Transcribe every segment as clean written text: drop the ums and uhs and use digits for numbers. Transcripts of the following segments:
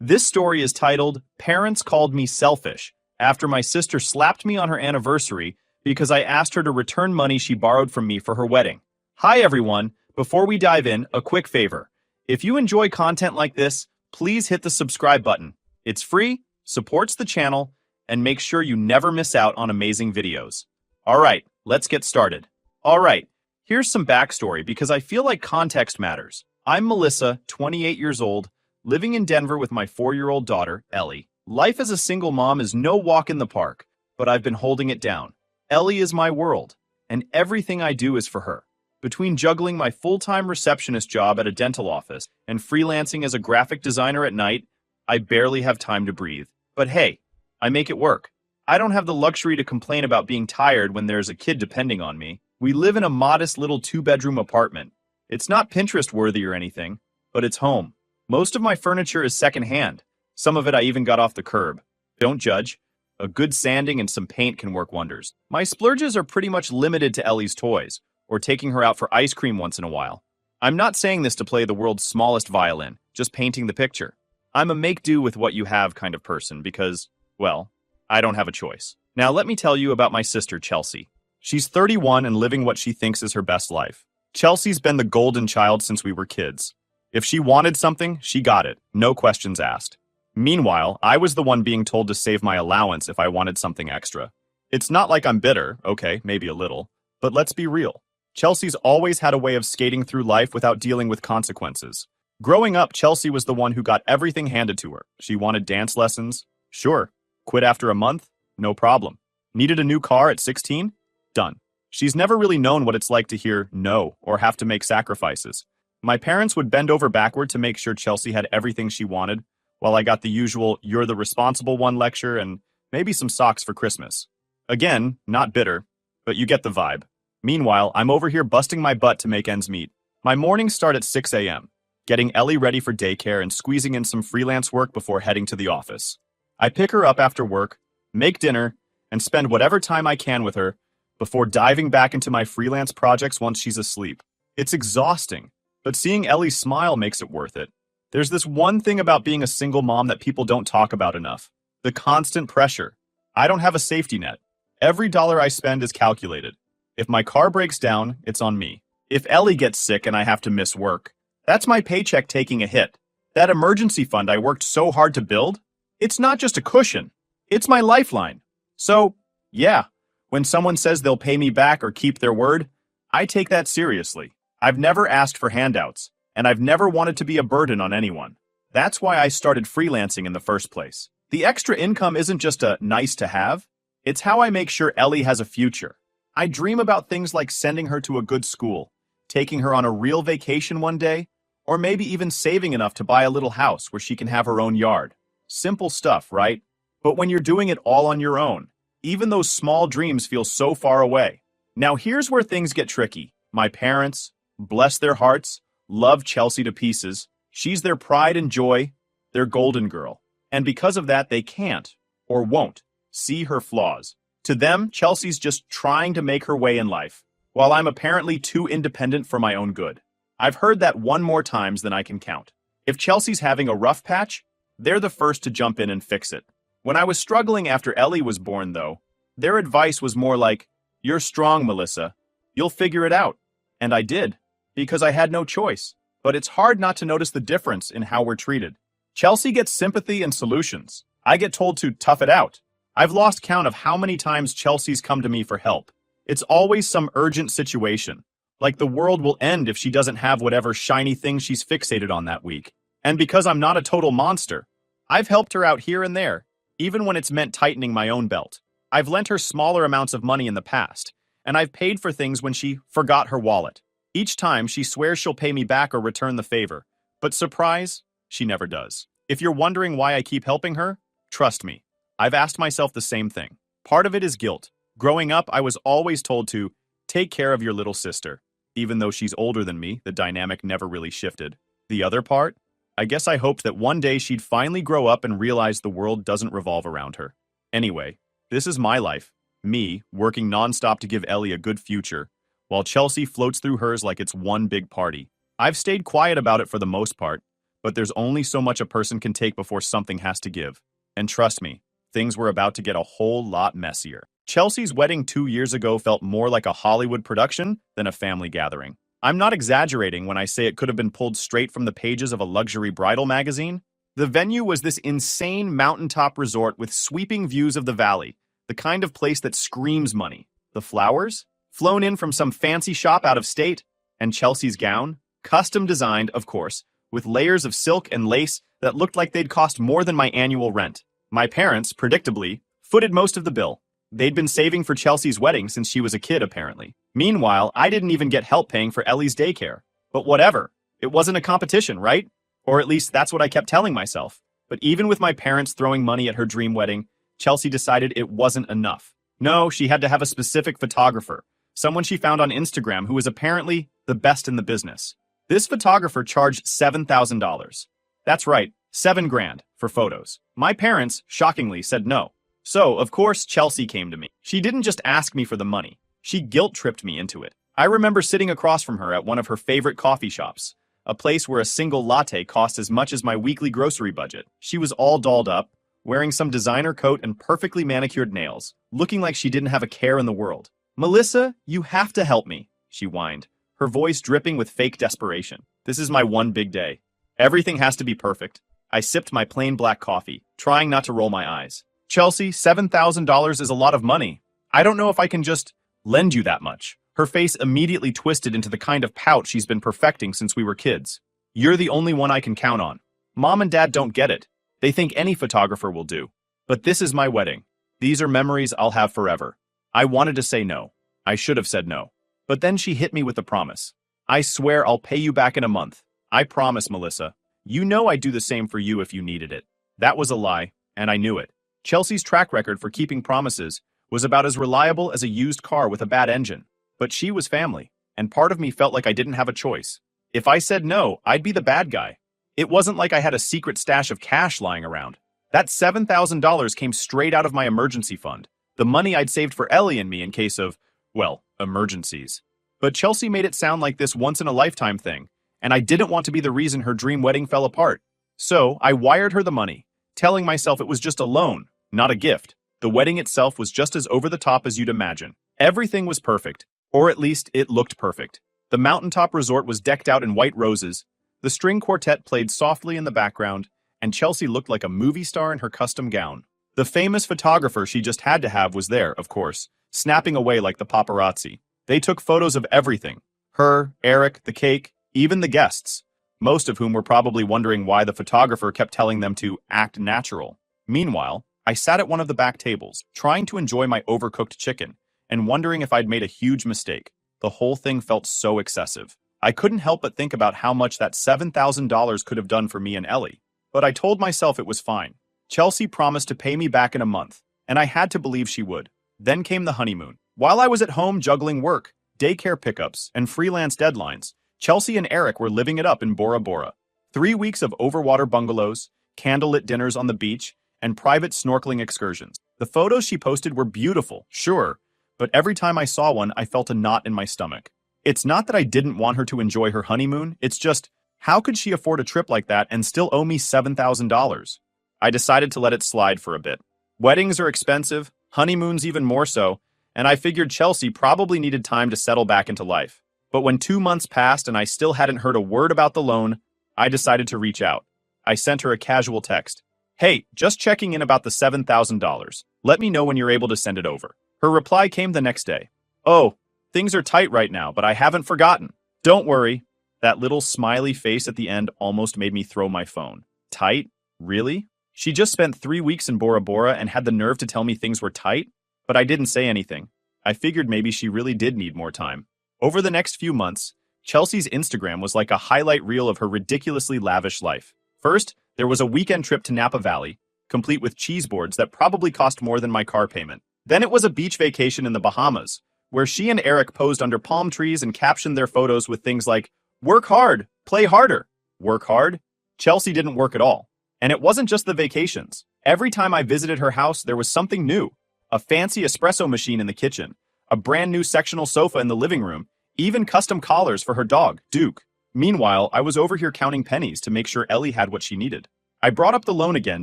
This story is titled, Parents Called Me Selfish, after my sister slapped me on her anniversary because I asked her to return money she borrowed from me for her wedding. Hi everyone, before we dive in, a quick favor. If you enjoy content like this, please hit the subscribe button. It's free, supports the channel, and makes sure you never miss out on amazing videos. Alright, let's get started. Alright, here's some backstory because I feel like context matters. I'm Melissa, 28 years old, living in Denver with my 4-year-old daughter, Ellie. Life as a single mom is no walk in the park, but I've been holding it down. Ellie is my world, and everything I do is for her. Between juggling my full-time receptionist job at a dental office and freelancing as a graphic designer at night, I barely have time to breathe. But hey, I make it work. I don't have the luxury to complain about being tired when there's a kid depending on me. We live in a modest little 2-bedroom apartment. It's not Pinterest-worthy or anything, but it's home. Most of my furniture is secondhand. Some of it I even got off the curb. Don't judge. A good sanding and some paint can work wonders. My splurges are pretty much limited to Ellie's toys, or taking her out for ice cream once in a while. I'm not saying this to play the world's smallest violin, just painting the picture. I'm a make-do with what you have kind of person because, well, I don't have a choice. Now let me tell you about my sister, Chelsea. She's 31 and living what she thinks is her best life. Chelsea's been the golden child since we were kids. If she wanted something, she got it, no questions asked. Meanwhile, I was the one being told to save my allowance if I wanted something extra. It's not like I'm bitter, okay, maybe a little, but let's be real. Chelsea's always had a way of skating through life without dealing with consequences. Growing up, Chelsea was the one who got everything handed to her. She wanted dance lessons? Sure. Quit after a month? No problem. Needed a new car at 16? Done. She's never really known what it's like to hear no or have to make sacrifices. My parents would bend over backward to make sure Chelsea had everything she wanted, while I got the usual "you're the responsible one" lecture and maybe some socks for Christmas. Again, not bitter, but you get the vibe. Meanwhile, I'm over here busting my butt to make ends meet. My mornings start at 6 a.m., getting Ellie ready for daycare and squeezing in some freelance work before heading to the office. I pick her up after work, make dinner, and spend whatever time I can with her before diving back into my freelance projects once she's asleep. It's exhausting, but seeing Ellie smile makes it worth it. There's this one thing about being a single mom that people don't talk about enough. The constant pressure. I don't have a safety net. Every dollar I spend is calculated. If my car breaks down, it's on me. If Ellie gets sick and I have to miss work, that's my paycheck taking a hit. That emergency fund I worked so hard to build, it's not just a cushion. It's my lifeline. So, yeah, when someone says they'll pay me back or keep their word, I take that seriously. I've never asked for handouts, and I've never wanted to be a burden on anyone. That's why I started freelancing in the first place. The extra income isn't just a nice to have, it's how I make sure Ellie has a future. I dream about things like sending her to a good school, taking her on a real vacation one day, or maybe even saving enough to buy a little house where she can have her own yard. Simple stuff, right? But when you're doing it all on your own, even those small dreams feel so far away. Now here's where things get tricky. My parents, bless their hearts, love Chelsea to pieces. She's their pride and joy, their golden girl. And because of that, they can't, or won't, see her flaws. To them, Chelsea's just trying to make her way in life, while I'm apparently too independent for my own good. I've heard that one more times than I can count. If Chelsea's having a rough patch, they're the first to jump in and fix it. When I was struggling after Ellie was born, though, their advice was more like, "You're strong, Melissa. You'll figure it out." And I did, because I had no choice. But it's hard not to notice the difference in how we're treated. Chelsea gets sympathy and solutions. I get told to tough it out. I've lost count of how many times Chelsea's come to me for help. It's always some urgent situation, like the world will end if she doesn't have whatever shiny thing she's fixated on that week. And because I'm not a total monster, I've helped her out here and there, even when it's meant tightening my own belt. I've lent her smaller amounts of money in the past, and I've paid for things when she forgot her wallet. Each time, she swears she'll pay me back or return the favor. But surprise, she never does. If you're wondering why I keep helping her, trust me, I've asked myself the same thing. Part of it is guilt. Growing up, I was always told to take care of your little sister. Even though she's older than me, the dynamic never really shifted. The other part? I guess I hoped that one day she'd finally grow up and realize the world doesn't revolve around her. Anyway, this is my life. Me, working nonstop to give Ellie a good future, while Chelsea floats through hers like it's one big party. I've stayed quiet about it for the most part, but there's only so much a person can take before something has to give. And trust me, things were about to get a whole lot messier. Chelsea's wedding 2 years ago felt more like a Hollywood production than a family gathering. I'm not exaggerating when I say it could have been pulled straight from the pages of a luxury bridal magazine. The venue was this insane mountaintop resort with sweeping views of the valley, the kind of place that screams money. The flowers? Flown in from some fancy shop out of state. And Chelsea's gown? Custom designed, of course, with layers of silk and lace that looked like they'd cost more than my annual rent. My parents, predictably, footed most of the bill. They'd been saving for Chelsea's wedding since she was a kid, apparently. Meanwhile, I didn't even get help paying for Ellie's daycare. But whatever. It wasn't a competition, right? Or at least that's what I kept telling myself. But even with my parents throwing money at her dream wedding, Chelsea decided it wasn't enough. No, she had to have a specific photographer, someone she found on Instagram who was apparently the best in the business. This photographer charged $7,000. That's right, $7,000 for photos. My parents, shockingly, said no. So, of course, Chelsea came to me. She didn't just ask me for the money. She guilt-tripped me into it. I remember sitting across from her at one of her favorite coffee shops, a place where a single latte cost as much as my weekly grocery budget. She was all dolled up, wearing some designer coat and perfectly manicured nails, looking like she didn't have a care in the world. "Melissa, you have to help me," she whined, her voice dripping with fake desperation. "This is my one big day. Everything has to be perfect." I sipped my plain black coffee, trying not to roll my eyes. "Chelsea, $7,000 is a lot of money. I don't know if I can just lend you that much." Her face immediately twisted into the kind of pout she's been perfecting since we were kids. "You're the only one I can count on. Mom and Dad don't get it. They think any photographer will do. But this is my wedding. These are memories I'll have forever." I wanted to say no. I should have said no. But then she hit me with the promise. "I swear I'll pay you back in a month. I promise, Melissa. You know I'd do the same for you if you needed it." That was a lie, and I knew it. Chelsea's track record for keeping promises was about as reliable as a used car with a bad engine. But she was family, and part of me felt like I didn't have a choice. If I said no, I'd be the bad guy. It wasn't like I had a secret stash of cash lying around. That $7,000 came straight out of my emergency fund, the money I'd saved for Ellie and me in case of, well, emergencies. But Chelsea made it sound like this once-in-a-lifetime thing, and I didn't want to be the reason her dream wedding fell apart. So I wired her the money, telling myself it was just a loan, not a gift. The wedding itself was just as over-the-top as you'd imagine. Everything was perfect, or at least it looked perfect. The mountaintop resort was decked out in white roses, the string quartet played softly in the background, and Chelsea looked like a movie star in her custom gown. The famous photographer she just had to have was there, of course, snapping away like the paparazzi. They took photos of everything. Her, Eric, the cake, even the guests, most of whom were probably wondering why the photographer kept telling them to act natural. Meanwhile, I sat at one of the back tables, trying to enjoy my overcooked chicken, and wondering if I'd made a huge mistake. The whole thing felt so excessive. I couldn't help but think about how much that $7,000 could have done for me and Ellie. But I told myself it was fine. Chelsea promised to pay me back in a month, and I had to believe she would. Then came the honeymoon. While I was at home juggling work, daycare pickups, and freelance deadlines, Chelsea and Eric were living it up in Bora Bora. 3 weeks of overwater bungalows, candlelit dinners on the beach, and private snorkeling excursions. The photos she posted were beautiful, sure, but every time I saw one, I felt a knot in my stomach. It's not that I didn't want her to enjoy her honeymoon, it's just, how could she afford a trip like that and still owe me $7,000? I decided to let it slide for a bit. Weddings are expensive, honeymoons even more so, and I figured Chelsea probably needed time to settle back into life. But when 2 months passed and I still hadn't heard a word about the loan, I decided to reach out. I sent her a casual text. "Hey, just checking in about the $7,000. Let me know when you're able to send it over." Her reply came the next day. "Oh, things are tight right now, but I haven't forgotten. Don't worry." That little smiley face at the end almost made me throw my phone. Tight? Really? She just spent 3 weeks in Bora Bora and had the nerve to tell me things were tight? But I didn't say anything. I figured maybe she really did need more time. Over the next few months, Chelsea's Instagram was like a highlight reel of her ridiculously lavish life. First, there was a weekend trip to Napa Valley, complete with cheese boards that probably cost more than my car payment. Then it was a beach vacation in the Bahamas, where she and Eric posed under palm trees and captioned their photos with things like, "Work hard, play harder." Work hard? Chelsea didn't work at all. And it wasn't just the vacations. Every time I visited her house, there was something new. A fancy espresso machine in the kitchen, a brand new sectional sofa in the living room, even custom collars for her dog, Duke. Meanwhile, I was over here counting pennies to make sure Ellie had what she needed. I brought up the loan again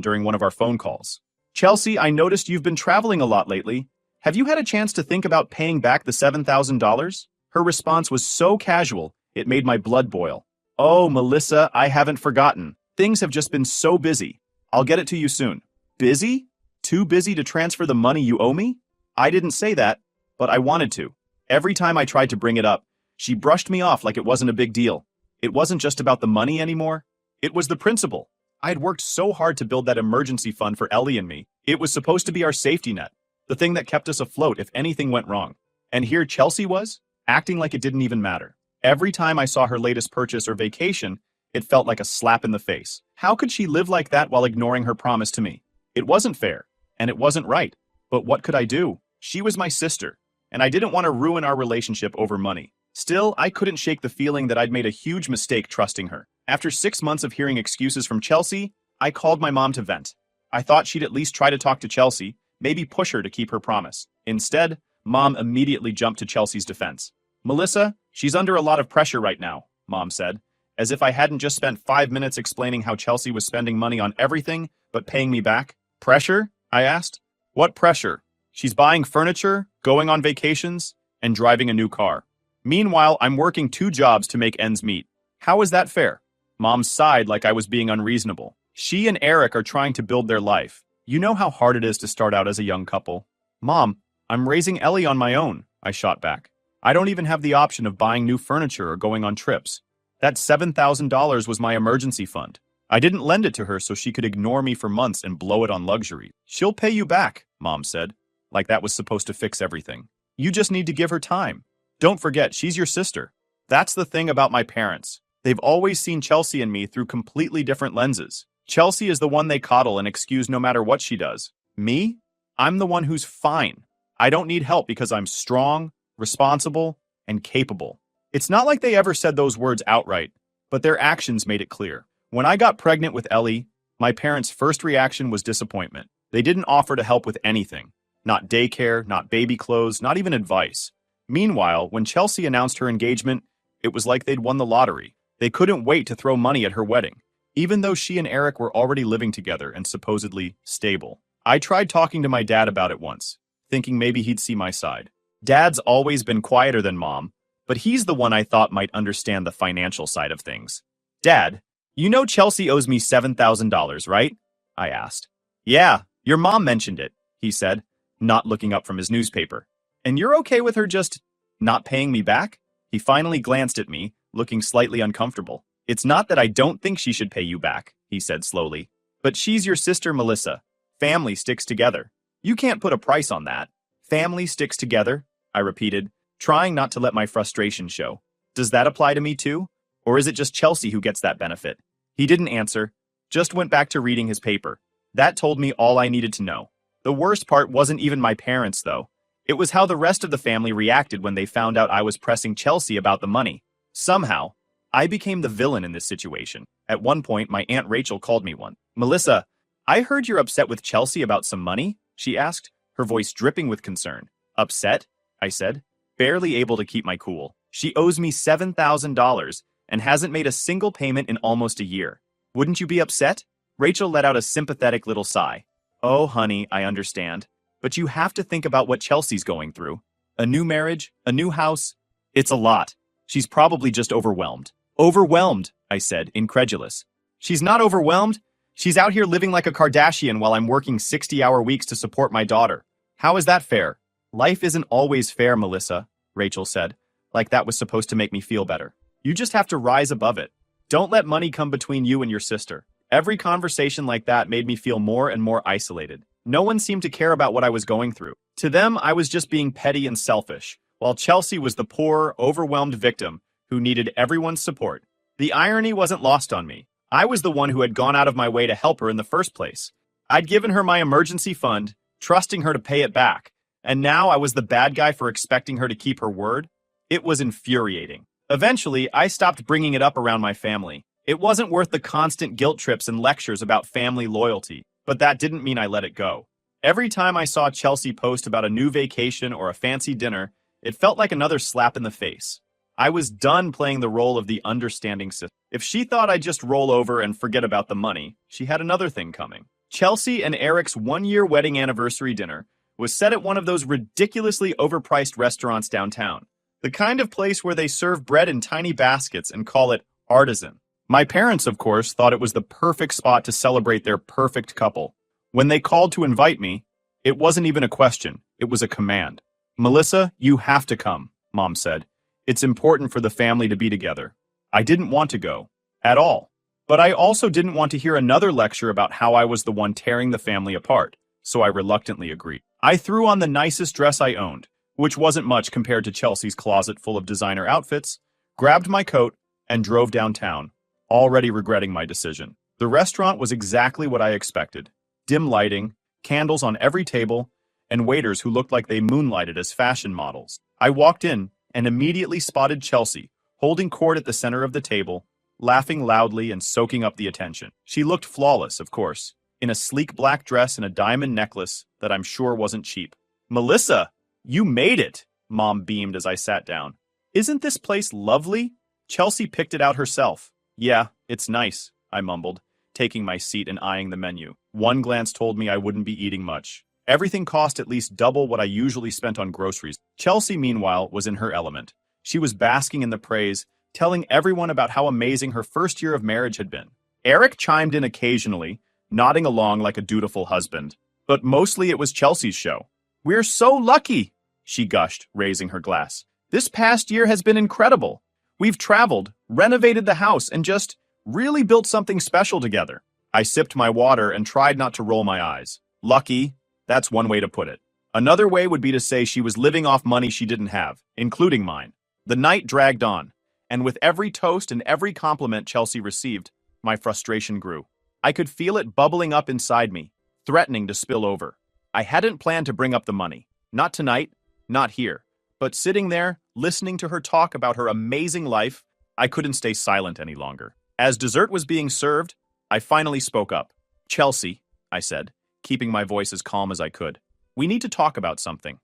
during one of our phone calls. Chelsea, I noticed you've been traveling a lot lately. Have you had a chance to think about paying back the $7,000? Her response was so casual, it made my blood boil. Oh, Melissa, I haven't forgotten. Things have just been so busy. I'll get it to you soon. Busy? Too busy to transfer the money you owe me? I didn't say that, but I wanted to. Every time I tried to bring it up, she brushed me off like it wasn't a big deal. It wasn't just about the money anymore. It was the principle. I had worked so hard to build that emergency fund for Ellie and me. It was supposed to be our safety net, the thing that kept us afloat if anything went wrong. And here Chelsea was, acting like it didn't even matter. Every time I saw her latest purchase or vacation, it felt like a slap in the face. How could she live like that while ignoring her promise to me? It wasn't fair, and it wasn't right. But what could I do? She was my sister, and I didn't want to ruin our relationship over money. Still, I couldn't shake the feeling that I'd made a huge mistake trusting her. After 6 months of hearing excuses from Chelsea, I called my mom to vent. I thought she'd at least try to talk to Chelsea, maybe push her to keep her promise. Instead, Mom immediately jumped to Chelsea's defense. Melissa, she's under a lot of pressure right now, Mom said, as if I hadn't just spent 5 minutes explaining how Chelsea was spending money on everything but paying me back. Pressure? I asked. What pressure? She's buying furniture, going on vacations, and driving a new car. Meanwhile, I'm working 2 jobs to make ends meet. How is that fair? Mom sighed like I was being unreasonable. She and Eric are trying to build their life. You know how hard it is to start out as a young couple. Mom, I'm raising Ellie on my own, I shot back. I don't even have the option of buying new furniture or going on trips. That $7,000 was my emergency fund. I didn't lend it to her so she could ignore me for months and blow it on luxury. She'll pay you back, Mom said, like that was supposed to fix everything. You just need to give her time. Don't forget, she's your sister. That's the thing about my parents. They've always seen Chelsea and me through completely different lenses. Chelsea is the one they coddle and excuse no matter what she does. Me? I'm the one who's fine. I don't need help because I'm strong, responsible, and capable. It's not like they ever said those words outright, but their actions made it clear. When I got pregnant with Ellie, my parents' first reaction was disappointment. They didn't offer to help with anything. Not daycare, not baby clothes, not even advice. Meanwhile, when Chelsea announced her engagement, it was like they'd won the lottery. They couldn't wait to throw money at her wedding, even though she and Eric were already living together and supposedly stable. I tried talking to my dad about it once, thinking maybe he'd see my side. Dad's always been quieter than Mom, but he's the one I thought might understand the financial side of things. Dad, you know Chelsea owes me $7,000, right? I asked. Yeah, your mom mentioned it, he said, not looking up from his newspaper. And you're okay with her just not paying me back? He finally glanced at me, looking slightly uncomfortable. It's not that I don't think she should pay you back, he said slowly. But she's your sister, Melissa. Family sticks together. You can't put a price on that. Family sticks together, I repeated, trying not to let my frustration show. Does that apply to me too? Or is it just Chelsea who gets that benefit? He didn't answer, just went back to reading his paper. That told me all I needed to know. The worst part wasn't even my parents, though. It was how the rest of the family reacted when they found out I was pressing Chelsea about the money. Somehow, I became the villain in this situation. At one point, my Aunt Rachel called me one. Melissa, I heard you're upset with Chelsea about some money, she asked, her voice dripping with concern. Upset? I said, barely able to keep my cool. She owes me $7,000 and hasn't made a single payment in almost a year. Wouldn't you be upset? Rachel let out a sympathetic little sigh. Oh, honey, I understand. But you have to think about what Chelsea's going through. A new marriage, a new house. It's a lot. She's probably just overwhelmed. Overwhelmed, I said, incredulous. She's not overwhelmed. She's out here living like a Kardashian while I'm working 60-hour weeks to support my daughter. How is that fair? Life isn't always fair, Melissa, Rachel said, like that was supposed to make me feel better. You just have to rise above it. Don't let money come between you and your sister. Every conversation like that made me feel more and more isolated. No one seemed to care about what I was going through. To them, I was just being petty and selfish, while Chelsea was the poor, overwhelmed victim who needed everyone's support. The irony wasn't lost on me. I was the one who had gone out of my way to help her in the first place. I'd given her my emergency fund, trusting her to pay it back, and now I was the bad guy for expecting her to keep her word? It was infuriating. Eventually, I stopped bringing it up around my family. It wasn't worth the constant guilt trips and lectures about family loyalty, but that didn't mean I let it go. Every time I saw Chelsea post about a new vacation or a fancy dinner, it felt like another slap in the face. I was done playing the role of the understanding sister. If she thought I'd just roll over and forget about the money, she had another thing coming. Chelsea and Eric's one-year wedding anniversary dinner was set at one of those ridiculously overpriced restaurants downtown. The kind of place where they serve bread in tiny baskets and call it artisan. My parents, of course, thought it was the perfect spot to celebrate their perfect couple. When they called to invite me, it wasn't even a question, it was a command. "Melissa, you have to come," Mom said. "It's important for the family to be together." I didn't want to go, at all. But I also didn't want to hear another lecture about how I was the one tearing the family apart, so I reluctantly agreed. I threw on the nicest dress I owned, which wasn't much compared to Chelsea's closet full of designer outfits, grabbed my coat, and drove downtown, already regretting my decision. The restaurant was exactly what I expected. Dim lighting, candles on every table, and waiters who looked like they moonlighted as fashion models. I walked in and immediately spotted Chelsea, holding court at the center of the table, laughing loudly and soaking up the attention. She looked flawless, of course, in a sleek black dress and a diamond necklace that I'm sure wasn't cheap. "Melissa, you made it," Mom beamed as I sat down. "Isn't this place lovely?" Chelsea picked it out herself. "Yeah, it's nice," I mumbled, taking my seat and eyeing the menu. One glance told me I wouldn't be eating much. Everything cost at least double what I usually spent on groceries. Chelsea, meanwhile, was in her element. She was basking in the praise, telling everyone about how amazing her first year of marriage had been. Eric chimed in occasionally, nodding along like a dutiful husband. But mostly it was Chelsea's show. "We're so lucky," she gushed, raising her glass. "This past year has been incredible. We've traveled, renovated the house, and just really built something special together." I sipped my water and tried not to roll my eyes. Lucky, that's one way to put it. Another way would be to say she was living off money she didn't have, including mine. The night dragged on, and with every toast and every compliment Chelsea received, my frustration grew. I could feel it bubbling up inside me, threatening to spill over. I hadn't planned to bring up the money. Not tonight, not here. But sitting there, listening to her talk about her amazing life, I couldn't stay silent any longer. As dessert was being served, I finally spoke up. "Chelsea," I said, keeping my voice as calm as I could. "We need to talk about something."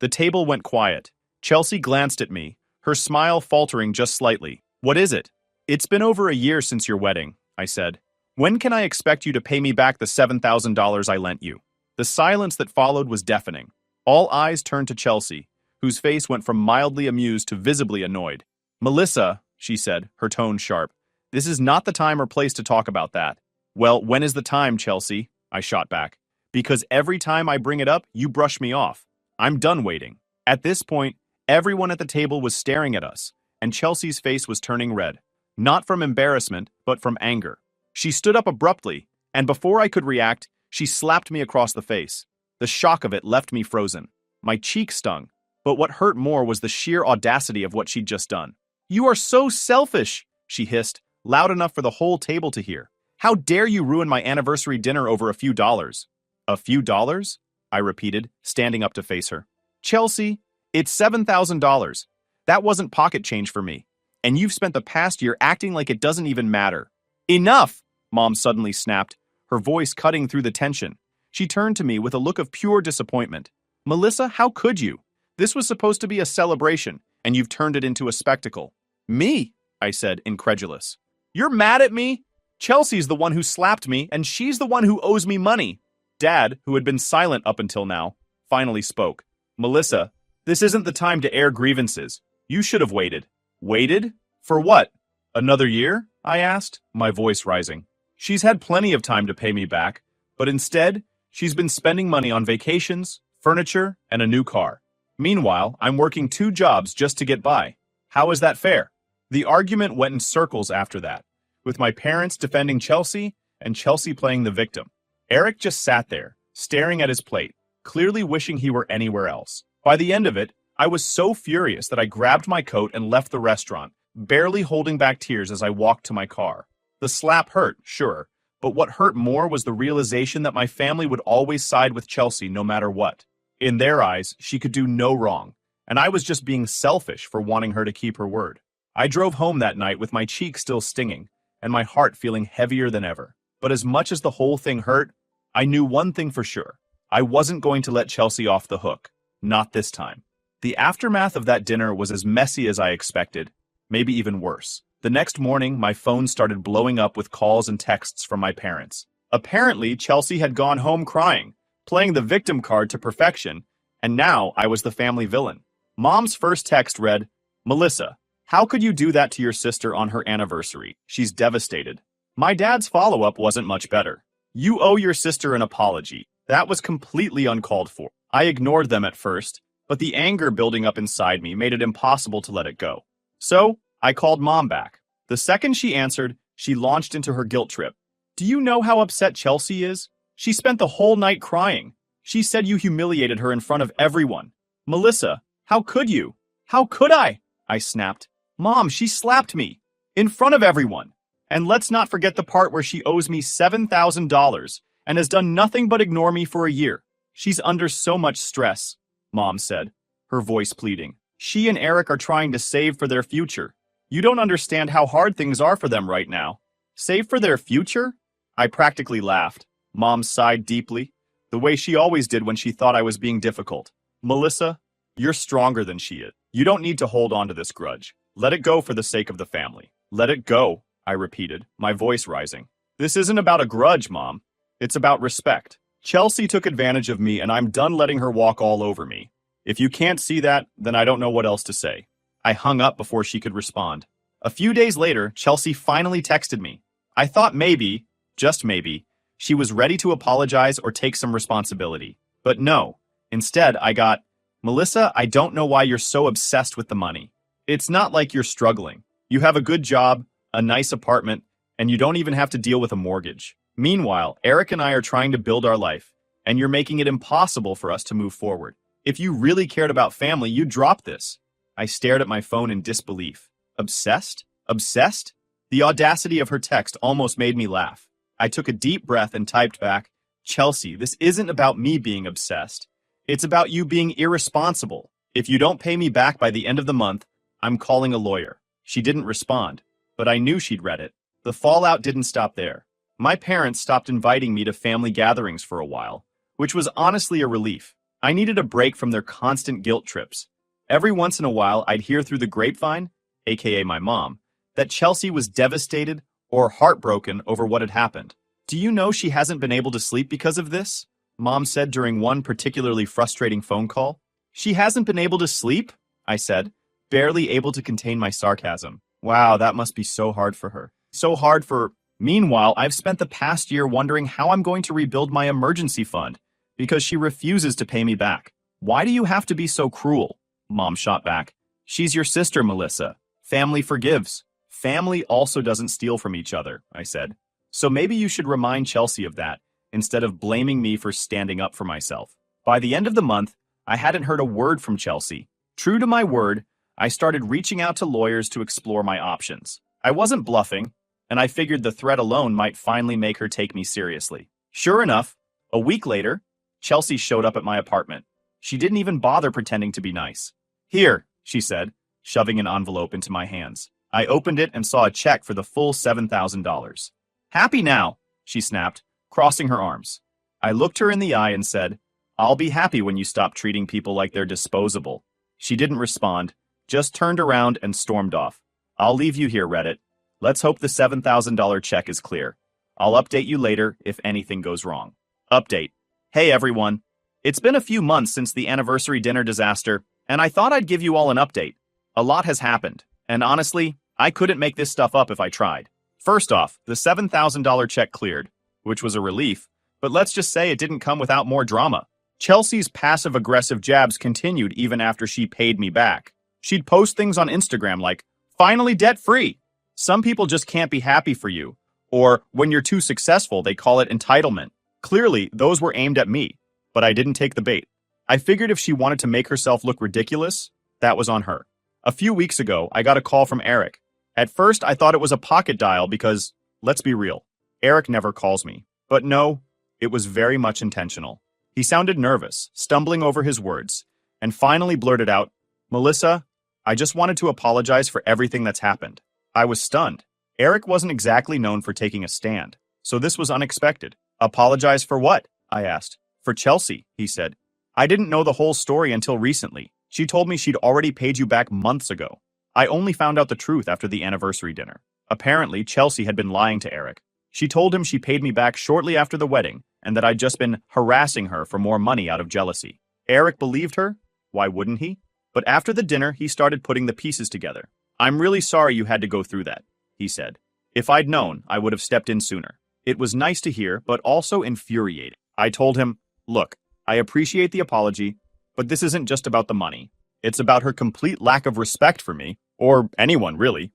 The table went quiet. Chelsea glanced at me, her smile faltering just slightly. "What is it?" "It's been over a year since your wedding," I said. "When can I expect you to pay me back the $7,000 I lent you?" The silence that followed was deafening. All eyes turned to Chelsea, whose face went from mildly amused to visibly annoyed. "Melissa," she said, her tone sharp, "this is not the time or place to talk about that." "Well, when is the time, Chelsea?" I shot back. "Because every time I bring it up, you brush me off. I'm done waiting." At this point, everyone at the table was staring at us, and Chelsea's face was turning red. Not from embarrassment, but from anger. She stood up abruptly, and before I could react, she slapped me across the face. The shock of it left me frozen. My cheek stung, but what hurt more was the sheer audacity of what she'd just done. "You are so selfish," she hissed, loud enough for the whole table to hear. "How dare you ruin my anniversary dinner over a few dollars?" "A few dollars?" I repeated, standing up to face her. "Chelsea, it's $7,000. That wasn't pocket change for me. And you've spent the past year acting like it doesn't even matter." "Enough!" Mom suddenly snapped, her voice cutting through the tension. She turned to me with a look of pure disappointment. "Melissa, how could you? This was supposed to be a celebration, and you've turned it into a spectacle." "Me?" I said, incredulous. "You're mad at me? Chelsea's the one who slapped me, and she's the one who owes me money." Dad, who had been silent up until now, finally spoke. "Melissa, this isn't the time to air grievances. You should have waited." "Waited? For what? Another year?" I asked, my voice rising. "She's had plenty of time to pay me back, but instead, she's been spending money on vacations, furniture, and a new car. Meanwhile, I'm working 2 jobs just to get by. How is that fair?" The argument went in circles after that, with my parents defending Chelsea and Chelsea playing the victim. Eric just sat there, staring at his plate, clearly wishing he were anywhere else. By the end of it, I was so furious that I grabbed my coat and left the restaurant, barely holding back tears as I walked to my car. The slap hurt, sure, but what hurt more was the realization that my family would always side with Chelsea no matter what. In their eyes, she could do no wrong, and I was just being selfish for wanting her to keep her word. I drove home that night with my cheek still stinging, and my heart feeling heavier than ever. But as much as the whole thing hurt, I knew one thing for sure. I wasn't going to let Chelsea off the hook. Not this time. The aftermath of that dinner was as messy as I expected, maybe even worse. The next morning, my phone started blowing up with calls and texts from my parents. Apparently, Chelsea had gone home crying, playing the victim card to perfection, and now I was the family villain. Mom's first text read, "Melissa, how could you do that to your sister on her anniversary? She's devastated." My dad's follow-up wasn't much better. "You owe your sister an apology. That was completely uncalled for." I ignored them at first, but the anger building up inside me made it impossible to let it go. So, I called Mom back. The second she answered, she launched into her guilt trip. "Do you know how upset Chelsea is? She spent the whole night crying. She said you humiliated her in front of everyone." "Melissa, how could you? How could I?" I snapped. "Mom, she slapped me. In front of everyone. And let's not forget the part where she owes me $7,000 and has done nothing but ignore me for a year. She's under so much stress," Mom said, her voice pleading. "She and Eric are trying to save for their future. You don't understand how hard things are for them right now." "Save for their future?" I practically laughed. Mom sighed deeply, the way she always did when she thought I was being difficult. "Melissa, you're stronger than she is. You don't need to hold on to this grudge. Let it go for the sake of the family." "Let it go," I repeated, my voice rising. "This isn't about a grudge, Mom. It's about respect. Chelsea took advantage of me and I'm done letting her walk all over me. If you can't see that, then I don't know what else to say." I hung up before she could respond. A few days later, Chelsea finally texted me. I thought maybe, just maybe, she was ready to apologize or take some responsibility. But no. Instead, I got, "Melissa, I don't know why you're so obsessed with the money. It's not like you're struggling. You have a good job, a nice apartment, and you don't even have to deal with a mortgage. Meanwhile, Eric and I are trying to build our life, and you're making it impossible for us to move forward. If you really cared about family, you'd drop this." I stared at my phone in disbelief. Obsessed? Obsessed? The audacity of her text almost made me laugh. I took a deep breath and typed back, "Chelsea, this isn't about me being obsessed. It's about you being irresponsible. If you don't pay me back by the end of the month, I'm calling a lawyer." She didn't respond, but I knew she'd read it. The fallout didn't stop there. My parents stopped inviting me to family gatherings for a while, which was honestly a relief. I needed a break from their constant guilt trips. Every once in a while, I'd hear through the grapevine, aka my mom, that Chelsea was devastated or heartbroken over what had happened. "Do you know she hasn't been able to sleep because of this?" Mom said during one particularly frustrating phone call. "She hasn't been able to sleep?" I said, barely able to contain my sarcasm. Wow, that must be so hard for her. So hard for... Meanwhile, I've spent the past year wondering how I'm going to rebuild my emergency fund because she refuses to pay me back. "Why do you have to be so cruel?" Mom shot back. "She's your sister, Melissa. Family forgives. Family also doesn't steal from each other," I said. "So maybe you should remind Chelsea of that, instead of blaming me for standing up for myself." By the end of the month, I hadn't heard a word from Chelsea. True to my word, I started reaching out to lawyers to explore my options. I wasn't bluffing, and I figured the threat alone might finally make her take me seriously. Sure enough, a week later, Chelsea showed up at my apartment. She didn't even bother pretending to be nice. "Here," she said, shoving an envelope into my hands. I opened it and saw a check for the full $7,000. "Happy now," she snapped, crossing her arms. I looked her in the eye and said, "I'll be happy when you stop treating people like they're disposable." She didn't respond, just turned around and stormed off. "I'll leave you here, Reddit. Let's hope the $7,000 check is clear. I'll update you later if anything goes wrong." Update. Hey everyone. It's been a few months since the anniversary dinner disaster, and I thought I'd give you all an update. A lot has happened, and honestly, I couldn't make this stuff up if I tried. First off, the $7,000 check cleared, which was a relief, but let's just say it didn't come without more drama. Chelsea's passive-aggressive jabs continued even after she paid me back. She'd post things on Instagram like, "Finally debt-free. Some people just can't be happy for you," or "When you're too successful, they call it entitlement." Clearly, those were aimed at me, but I didn't take the bait. I figured if she wanted to make herself look ridiculous, that was on her. A few weeks ago, I got a call from Eric. At first, I thought it was a pocket dial because, let's be real, Eric never calls me. But no, it was very much intentional. He sounded nervous, stumbling over his words, and finally blurted out, "Melissa, I just wanted to apologize for everything that's happened." I was stunned. Eric wasn't exactly known for taking a stand, so this was unexpected. "Apologize for what?" I asked. "For Chelsea," he said. "I didn't know the whole story until recently. She told me she'd already paid you back months ago. I only found out the truth after the anniversary dinner. Apparently, Chelsea had been lying to Eric. She told him she paid me back shortly after the wedding and that I'd just been harassing her for more money out of jealousy. Eric believed her. Why wouldn't he? But after the dinner, he started putting the pieces together. I'm really sorry you had to go through that, he said. If I'd known, I would have stepped in sooner. It was nice to hear, but also infuriating. I told him, look, I appreciate the apology, but this isn't just about the money. It's about her complete lack of respect for me, or anyone really.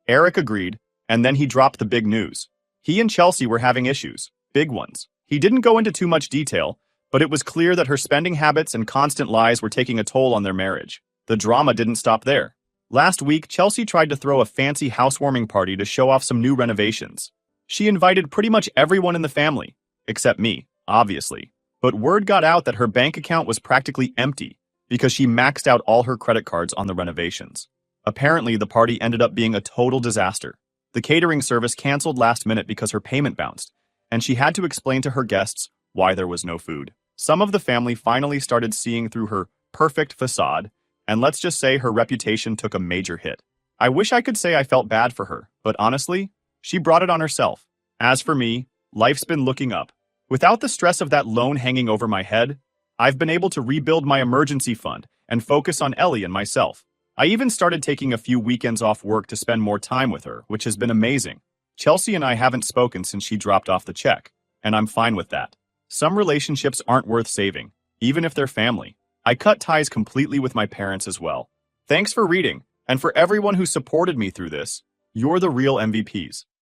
Eric agreed, and then he dropped the big news. He and Chelsea were having issues, big ones. He didn't go into too much detail, but it was clear that her spending habits and constant lies were taking a toll on their marriage. The drama didn't stop there. Last week, Chelsea tried to throw a fancy housewarming party to show off some new renovations. She invited pretty much everyone in the family, except me, obviously. But word got out that her bank account was practically empty because she maxed out all her credit cards on the renovations. Apparently, the party ended up being a total disaster. The catering service canceled last minute because her payment bounced, and she had to explain to her guests why there was no food. Some of the family finally started seeing through her perfect facade, and let's just say her reputation took a major hit. I wish I could say I felt bad for her, but honestly, she brought it on herself. As for me, life's been looking up. Without the stress of that loan hanging over my head, I've been able to rebuild my emergency fund and focus on Ellie and myself. I even started taking a few weekends off work to spend more time with her, which has been amazing. Chelsea and I haven't spoken since she dropped off the check, and I'm fine with that. Some relationships aren't worth saving, even if they're family. I cut ties completely with my parents as well. Thanks for reading, and for everyone who supported me through this. You're the real MVPs.